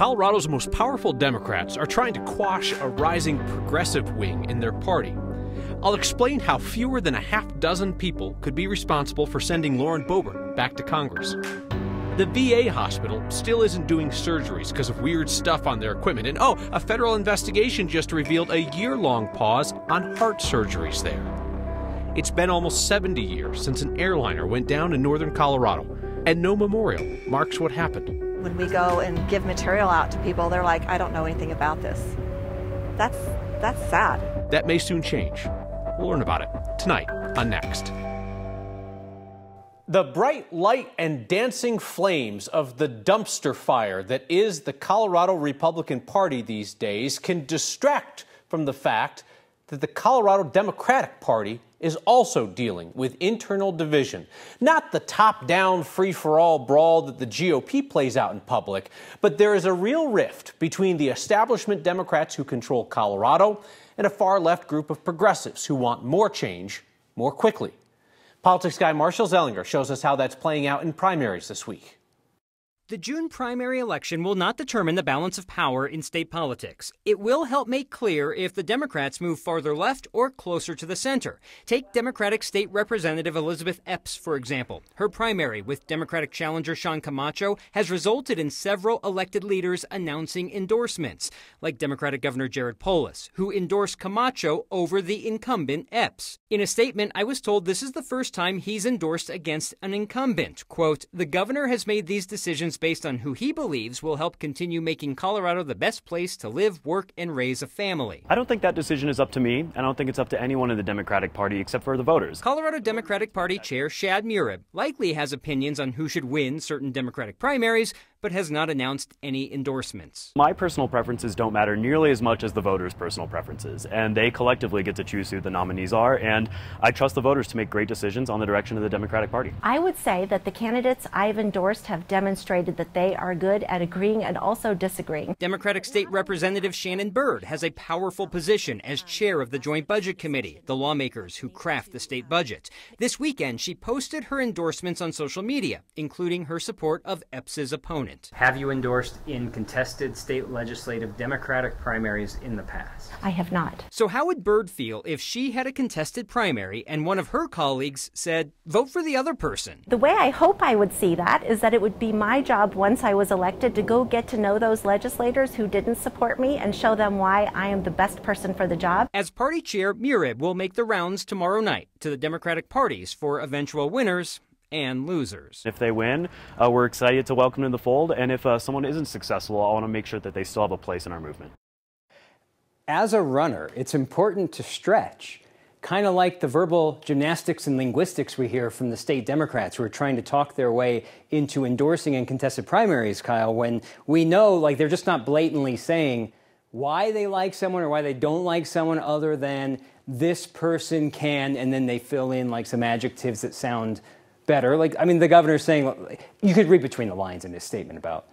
Colorado's most powerful Democrats are trying to quash a rising progressive wing in their party. I'll explain how fewer than a half dozen people could be responsible for sending Lauren Boebert back to Congress. The VA hospital still isn't doing surgeries because of weird stuff on their equipment. And a federal investigation just revealed a year-long pause on heart surgeries there. It's been almost 70 years since an airliner went down in northern Colorado, and no memorial marks what happened. When we go and give material out to people, they're like, I don't know anything about this. That's sad. That may soon change. We'll learn about it tonight on Next. The bright light and dancing flames of the dumpster fire that is the Colorado Republican Party these days can distract from the fact that the Colorado Democratic Party is also dealing with internal division. Not the top-down, free-for-all brawl that the GOP plays out in public, but there is a real rift between the establishment Democrats who control Colorado and a far-left group of progressives who want more change more quickly. Politics guy Marshall Zellinger shows us how that's playing out in primaries this week. The June primary election will not determine the balance of power in state politics. It will help make clear if the Democrats move farther left or closer to the center. Take Democratic State Representative Elizabeth Epps, for example. Her primary with Democratic challenger Sean Camacho has resulted in several elected leaders announcing endorsements, like Democratic Governor Jared Polis, who endorsed Camacho over the incumbent Epps. In a statement, I was told this is the first time he's endorsed against an incumbent. Quote, "The governor has made these decisions based on who he believes will help continue making Colorado the best place to live, work, and raise a family." I don't think that decision is up to me. I don't think it's up to anyone in the Democratic Party except for the voters. Colorado Democratic Party Chair Shad Murib likely has opinions on who should win certain Democratic primaries, but has not announced any endorsements. My personal preferences don't matter nearly as much as the voters' personal preferences, and they collectively get to choose who the nominees are, and I trust the voters to make great decisions on the direction of the Democratic Party. I would say that the candidates I've endorsed have demonstrated that they are good at agreeing and also disagreeing. Democratic State Representative Shannon Byrd has a powerful position as chair of the Joint Budget Committee, the lawmakers who craft the state budget. This weekend, she posted her endorsements on social media, including her support of Epps's opponent. Have you endorsed in contested state legislative Democratic primaries in the past? I have not. So how would Byrd feel if she had a contested primary and one of her colleagues said, vote for the other person? The way I hope I would see that is that it would be my job once I was elected to go get to know those legislators who didn't support me and show them why I am the best person for the job. As party chair, Murib will make the rounds tomorrow night to the Democratic parties for eventual winners and losers. If they win, we're excited to welcome them in the fold, and if someone isn't successful, I want to make sure that they still have a place in our movement. As a runner, it's important to stretch, kind of like the verbal gymnastics and linguistics we hear from the state Democrats who are trying to talk their way into endorsing in contested primaries, Kyle, when we know they're just not blatantly saying why they like someone or why they don't like someone other than this person can, and then they fill in some adjectives that sound better. The governor's saying, you could read between the lines in his statement about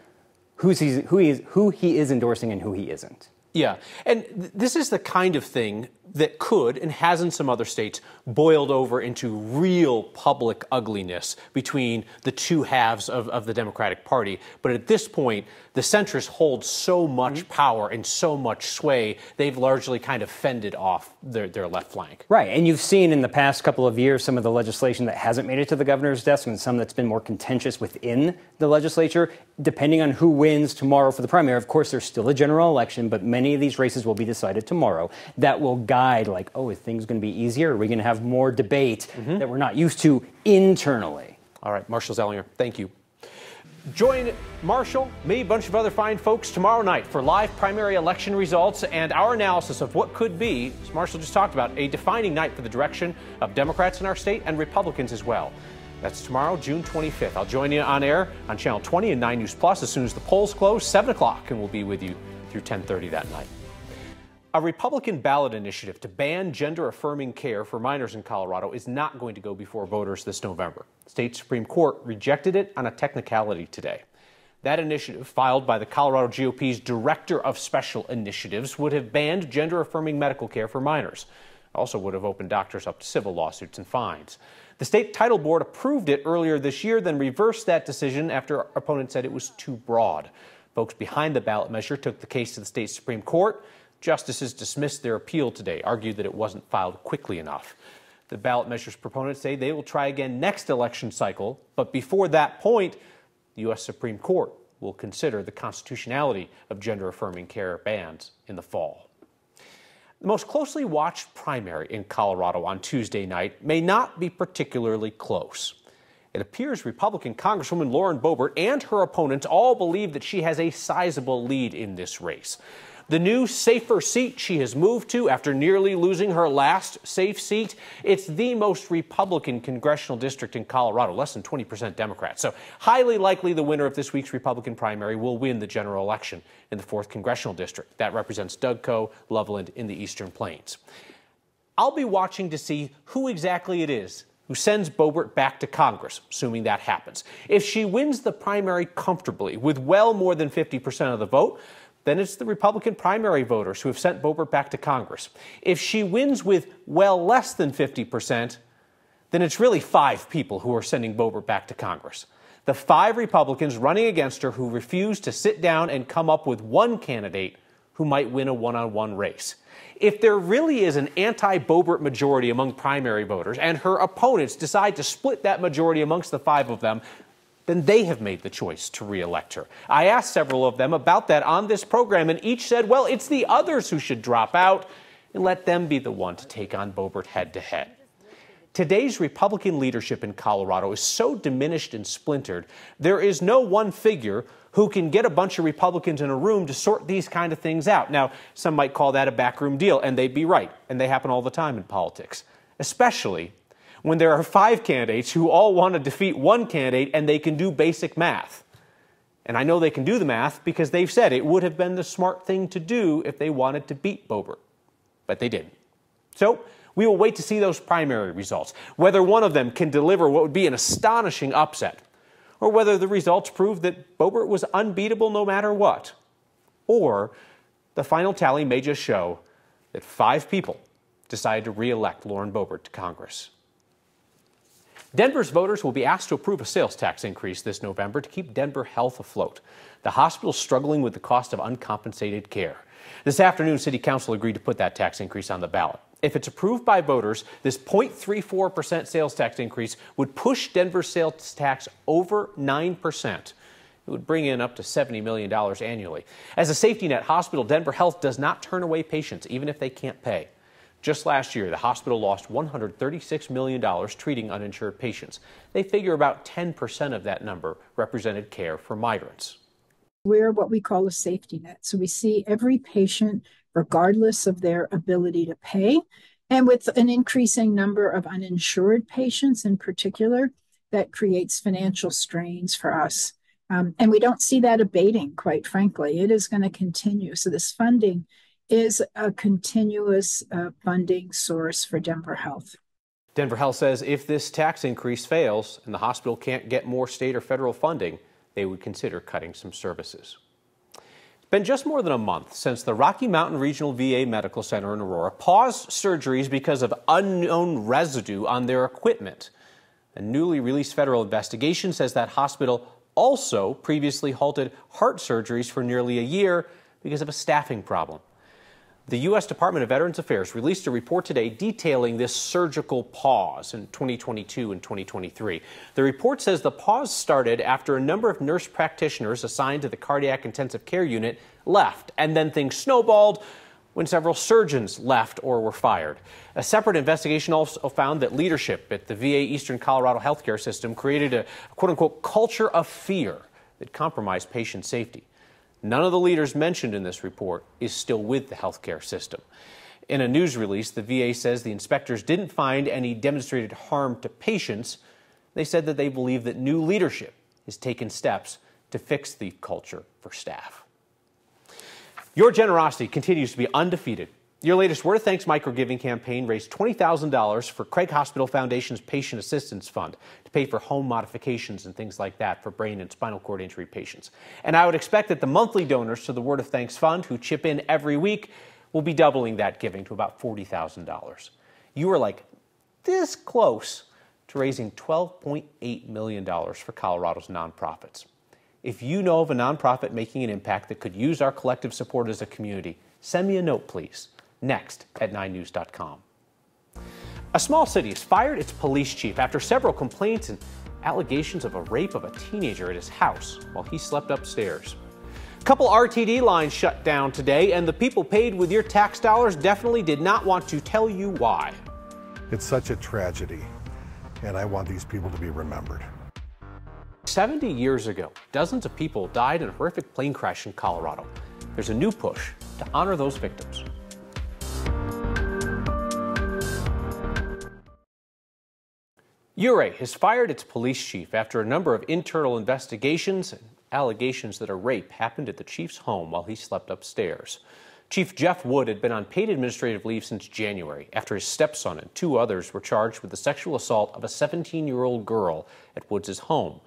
who he is endorsing and who he isn't. Yeah, and this is the kind of thing that could, and has in some other states, boiled over into real public ugliness between the two halves of the Democratic Party. But at this point, the centrists hold so much power and so much sway, they've largely kind of fended off their left flank. Right, and you've seen in the past couple of years some of the legislation that hasn't made it to the governor's desk and some that's been more contentious within the legislature. Depending on who wins tomorrow for the primary, of course, there's still a general election, but many of these races will be decided tomorrow. That will guide, are things going to be easier? Are we going to have more debate that we're not used to internally? All right, Marshall Zellinger, thank you. Join Marshall, me, a bunch of other fine folks tomorrow night for live primary election results and our analysis of what could be, as Marshall just talked about, a defining night for the direction of Democrats in our state and Republicans as well. That's tomorrow, June 25th. I'll join you on air on Channel 20 and 9 News Plus as soon as the polls close, 7 o'clock, and we'll be with you through 10:30 that night. A Republican ballot initiative to ban gender-affirming care for minors in Colorado is not going to go before voters this November. The state Supreme Court rejected it on a technicality today. That initiative, filed by the Colorado GOP's Director of Special Initiatives, would have banned gender-affirming medical care for minors. It also would have opened doctors up to civil lawsuits and fines. The state title board approved it earlier this year, then reversed that decision after opponents said it was too broad. Folks behind the ballot measure took the case to the state Supreme Court. Justices dismissed their appeal today, argued that it wasn't filed quickly enough. The ballot measure's proponents say they will try again next election cycle, but before that point, the U.S. Supreme Court will consider the constitutionality of gender-affirming care bans in the fall. The most closely watched primary in Colorado on Tuesday night may not be particularly close. It appears Republican Congresswoman Lauren Boebert and her opponents all believe that she has a sizable lead in this race. The new safer seat she has moved to after nearly losing her last safe seat, it's the most Republican congressional district in Colorado, less than 20% Democrat. So highly likely the winner of this week's Republican primary will win the general election in the 4th congressional district. That represents Doug Coe, Loveland in the Eastern Plains. I'll be watching to see who exactly it is who sends Boebert back to Congress, assuming that happens. If she wins the primary comfortably with well more than 50% of the vote, then it's the Republican primary voters who have sent Boebert back to Congress. If she wins with well less than 50%, then it's really 5 people who are sending Boebert back to Congress. The 5 Republicans running against her who refuse to sit down and come up with one candidate who might win a one-on-one race. If there really is an anti-Boebert majority among primary voters and her opponents decide to split that majority amongst the 5 of them, then they have made the choice to re-elect her. I asked several of them about that on this program, and each said, well, it's the others who should drop out and let them be the one to take on Boebert head-to-head. Today's Republican leadership in Colorado is so diminished and splintered, there is no one figure who can get a bunch of Republicans in a room to sort these kind of things out. Now, some might call that a backroom deal, and they'd be right, and they happen all the time in politics, especially when there are 5 candidates who all want to defeat one candidate and they can do basic math. And I know they can do the math because they've said it would have been the smart thing to do if they wanted to beat Boebert. But they didn't. So we will wait to see those primary results, whether one of them can deliver what would be an astonishing upset, or whether the results prove that Boebert was unbeatable no matter what. Or the final tally may just show that 5 people decided to re-elect Lauren Boebert to Congress. Denver's voters will be asked to approve a sales tax increase this November to keep Denver Health afloat. The hospital is struggling with the cost of uncompensated care. This afternoon, City Council agreed to put that tax increase on the ballot. If it's approved by voters, this 0.34% sales tax increase would push Denver's sales tax over 9%. It would bring in up to $70 million annually. As a safety net hospital, Denver Health does not turn away patients, even if they can't pay. Just last year, the hospital lost $136 million treating uninsured patients. They figure about 10% of that number represented care for migrants. We're what we call a safety net. So we see every patient, regardless of their ability to pay. And with an increasing number of uninsured patients in particular, that creates financial strains for us. And we don't see that abating, quite frankly. It is going to continue. So this funding is a continuous funding source for Denver Health. Denver Health says if this tax increase fails and the hospital can't get more state or federal funding, they would consider cutting some services. It's been just more than a month since the Rocky Mountain Regional VA Medical Center in Aurora paused surgeries because of unknown residue on their equipment. A newly released federal investigation says that hospital also previously halted heart surgeries for nearly a year because of a staffing problem. The U.S. Department of Veterans Affairs released a report today detailing this surgical pause in 2022 and 2023. The report says the pause started after a number of nurse practitioners assigned to the cardiac intensive care unit left, and then things snowballed when several surgeons left or were fired. A separate investigation also found that leadership at the VA Eastern Colorado healthcare system created a quote-unquote culture of fear that compromised patient safety. None of the leaders mentioned in this report is still with the healthcare system. In a news release, the VA says the inspectors didn't find any demonstrated harm to patients. They said that they believe that new leadership has taken steps to fix the culture for staff. Your generosity continues to be undefeated. Your latest Word of Thanks microgiving campaign raised $20,000 for Craig Hospital Foundation's Patient Assistance Fund to pay for home modifications and things like that for brain and spinal cord injury patients. And I would expect that the monthly donors to the Word of Thanks Fund, who chip in every week, will be doubling that giving to about $40,000. You are like this close to raising $12.8 million for Colorado's nonprofits. If you know of a nonprofit making an impact that could use our collective support as a community, send me a note, please. Next at 9news.com. A small city has fired its police chief after several complaints and allegations of a rape of a teenager at his house while he slept upstairs. A couple RTD lines shut down today, and the people paid with your tax dollars definitely did not want to tell you why. It's such a tragedy, and I want these people to be remembered. 70 years ago, dozens of people died in a horrific plane crash in Colorado. There's a new push to honor those victims. Ouray has fired its police chief after a number of internal investigations and allegations that a rape happened at the chief's home while he slept upstairs. Chief Jeff Wood had been on paid administrative leave since January after his stepson and two others were charged with the sexual assault of a 17-year-old girl at Woods' home.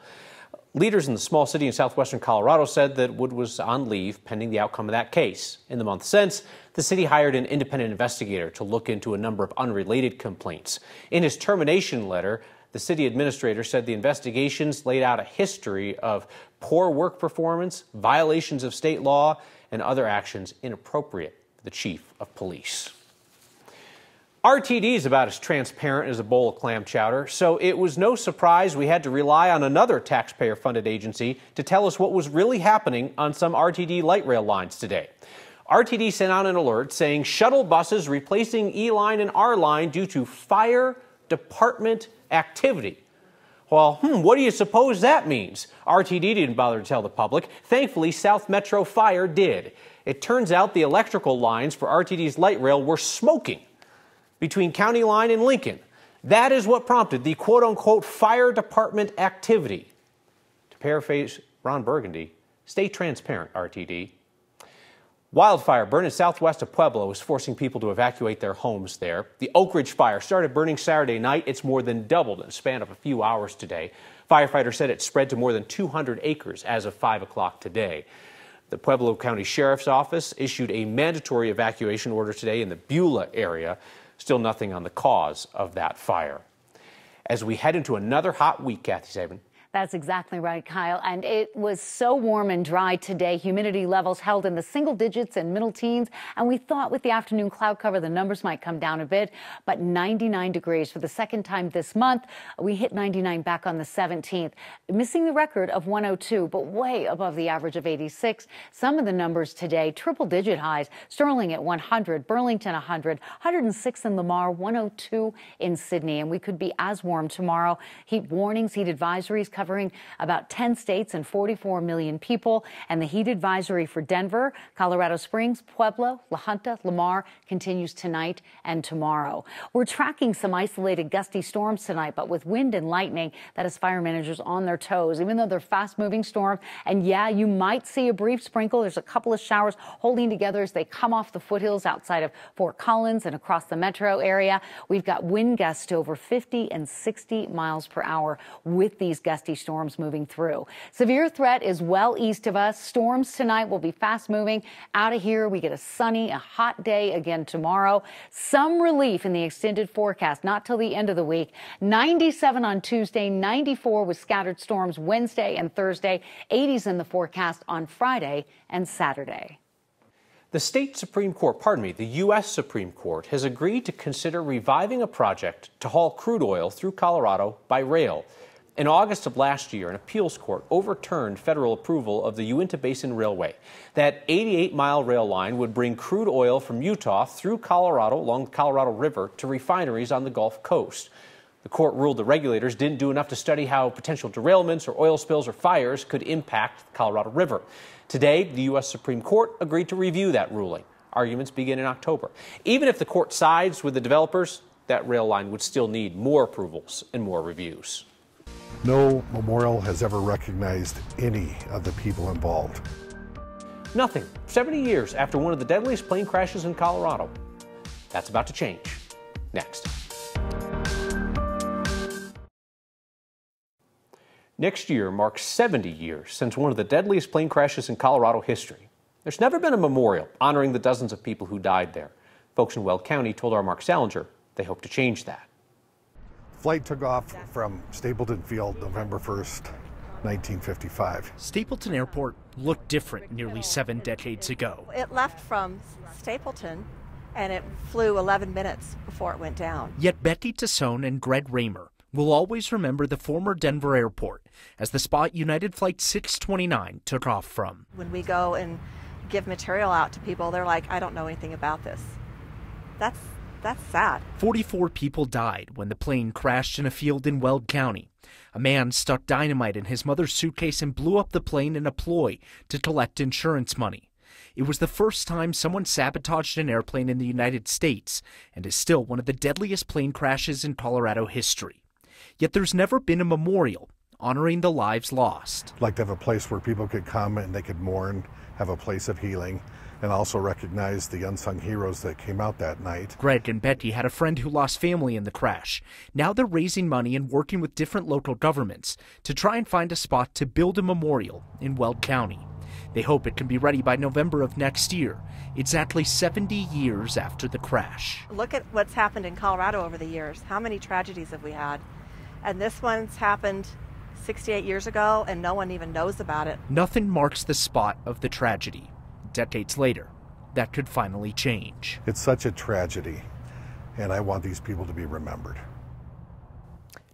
Leaders in the small city in southwestern Colorado said that Wood was on leave pending the outcome of that case. In the month since, the city hired an independent investigator to look into a number of unrelated complaints. In his termination letter, the city administrator said the investigations laid out a history of poor work performance, violations of state law, and other actions inappropriate for the chief of police. RTD is about as transparent as a bowl of clam chowder, so it was no surprise we had to rely on another taxpayer-funded agency to tell us what was really happening on some RTD light rail lines today. RTD sent out an alert saying shuttle buses replacing E-Line and R-Line due to fire department activity. Well, what do you suppose that means? RTD didn't bother to tell the public. Thankfully, South Metro Fire did. It turns out the electrical lines for RTD's light rail were smoking between County Line and Lincoln. That is what prompted the quote-unquote fire department activity. To paraphrase Ron Burgundy, stay transparent, RTD. Wildfire burning southwest of Pueblo is forcing people to evacuate their homes there. The Oak Ridge fire started burning Saturday night. It's more than doubled in a span of a few hours today. Firefighters said it spread to more than 200 acres as of 5 o'clock today. The Pueblo County Sheriff's Office issued a mandatory evacuation order today in the Beulah area. Still nothing on the cause of that fire. As we head into another hot week, Kathy Sabin. That's exactly right, Kyle. And it was so warm and dry today. Humidity levels held in the single digits and middle teens. And we thought with the afternoon cloud cover, the numbers might come down a bit. But 99 degrees for the second time this month. We hit 99 back on the 17th, missing the record of 102, but way above the average of 86. Some of the numbers today, triple digit highs. Sterling at 100, Burlington 100, 106 in Lamar, 102 in Sydney. And we could be as warm tomorrow. Heat warnings, heat advisories covering about 10 states and 44 million people. And the heat advisory for Denver, Colorado Springs, Pueblo, La Junta, Lamar continues tonight and tomorrow. We're tracking some isolated gusty storms tonight, but with wind and lightning, that has fire managers on their toes, even though they're fast-moving storms. And yeah, you might see a brief sprinkle. There's a couple of showers holding together as they come off the foothills outside of Fort Collins and across the metro area. We've got wind gusts to over 50 and 60 miles per hour with these gusty storms moving through. Severe threat is well east of us. Storms tonight will be fast moving out of here. We get a sunny, a hot day again tomorrow. Some relief in the extended forecast, not till the end of the week. 97 on Tuesday, 94 with scattered storms Wednesday and Thursday, 80s in the forecast on Friday and Saturday. The the U.S. Supreme Court has agreed to consider reviving a project to haul crude oil through Colorado by rail. In August of last year, an appeals court overturned federal approval of the Uinta Basin Railway. That 88-mile rail line would bring crude oil from Utah through Colorado along the Colorado River to refineries on the Gulf Coast. The court ruled the regulators didn't do enough to study how potential derailments or oil spills or fires could impact the Colorado River. Today, the U.S. Supreme Court agreed to review that ruling. Arguments begin in October. Even if the court sides with the developers, that rail line would still need more approvals and more reviews. No memorial has ever recognized any of the people involved. Nothing 70 years after one of the deadliest plane crashes in Colorado. That's about to change. Next. Next year marks 70 years since one of the deadliest plane crashes in Colorado history. There's never been a memorial honoring the dozens of people who died there. Folks in Weld County told our Mark Salinger they hope to change that. Flight took off from Stapleton Field November 1st, 1955. Stapleton Airport looked different nearly 7 decades ago. It left from Stapleton and it flew 11 minutes before it went down. Yet Becky Tassone and Greg Raymer will always remember the former Denver airport as the spot United Flight 629 took off from. When we go and give material out to people, they're like, I don't know anything about this. That's sad. 44 people died when the plane crashed in a field in Weld County. A man stuck dynamite in his mother's suitcase and blew up the plane in a ploy to collect insurance money. It was the first time someone sabotaged an airplane in the United States and is still one of the deadliest plane crashes in Colorado history. Yet there's never been a memorial honoring the lives lost. I'd like to have a place where people could come and they could mourn, have a place of healing, and also recognize the unsung heroes that came out that night. Greg and Betty had a friend who lost family in the crash. Now they're raising money and working with different local governments to try and find a spot to build a memorial in Weld County. They hope it can be ready by November of next year, exactly 70 years after the crash. Look at what's happened in Colorado over the years. How many tragedies have we had? And this one's happened 68 years ago and no one even knows about it. Nothing marks the spot of the tragedy. Decades later, that could finally change. It's such a tragedy, and I want these people to be remembered.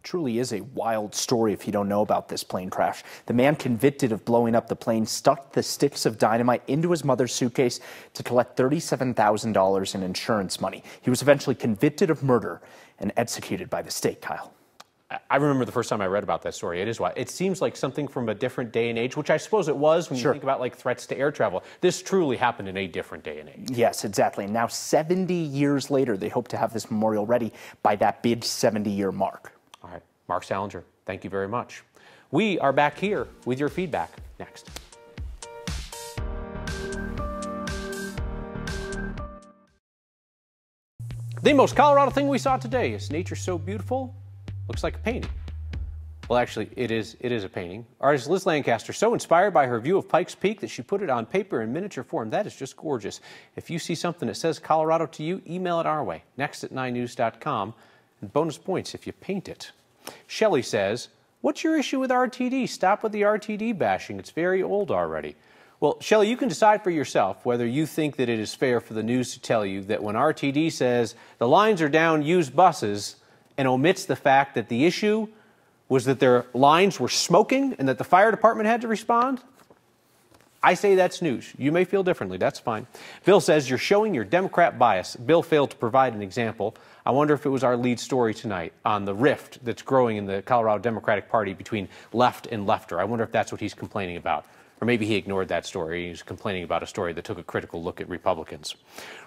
Truly is a wild story if you don't know about this plane crash. The man convicted of blowing up the plane stuck the sticks of dynamite into his mother's suitcase to collect $37,000 in insurance money. He was eventually convicted of murder and executed by the state, Kyle. I remember the first time I read about that story. It is wild. It seems like something from a different day and age, which I suppose it was when you think about like threats to air travel. This truly happened in a different day and age. Yes, exactly. And now 70 years later, they hope to have this memorial ready by that big 70-year mark. All right. Mark Salinger, thank you very much. We are back here with your feedback next. The most Colorado thing we saw today is nature so beautiful, looks like a painting. Well, actually, it is a painting. Artist Liz Lancaster, so inspired by her view of Pikes Peak that she put it on paper in miniature form. That is just gorgeous. If you see something that says Colorado to you, email it our way, next@9news.com, and bonus points if you paint it. Shelley says, what's your issue with RTD? Stop with the RTD bashing. It's very old already. Well, Shelley, you can decide for yourself whether you think that it is fair for the news to tell you that when RTD says the lines are down, use buses, and omits the fact that the issue was that their lines were smoking and that the fire department had to respond. I say that's news. You may feel differently. That's fine. Bill says you're showing your Democrat bias. Bill failed to provide an example. I wonder if it was our lead story tonight on the rift that's growing in the Colorado Democratic Party between left and lefter. I wonder if that's what he's complaining about. Or maybe he ignored that story. He's complaining about a story that took a critical look at Republicans.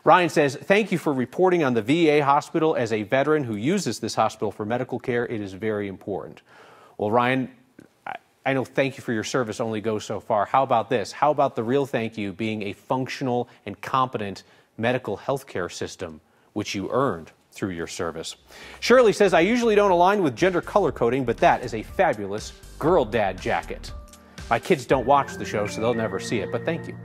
Ryan says, thank you for reporting on the VA hospital. As a veteran who uses this hospital for medical care, it is very important. Well, Ryan, I know thank you for your service only goes so far. How about this? How about the real thank you being a functional and competent medical health care system, which you earned through your service? Shirley says, I usually don't align with gender color coding, but that is a fabulous girl dad jacket. My kids don't watch the show, so they'll never see it, but thank you.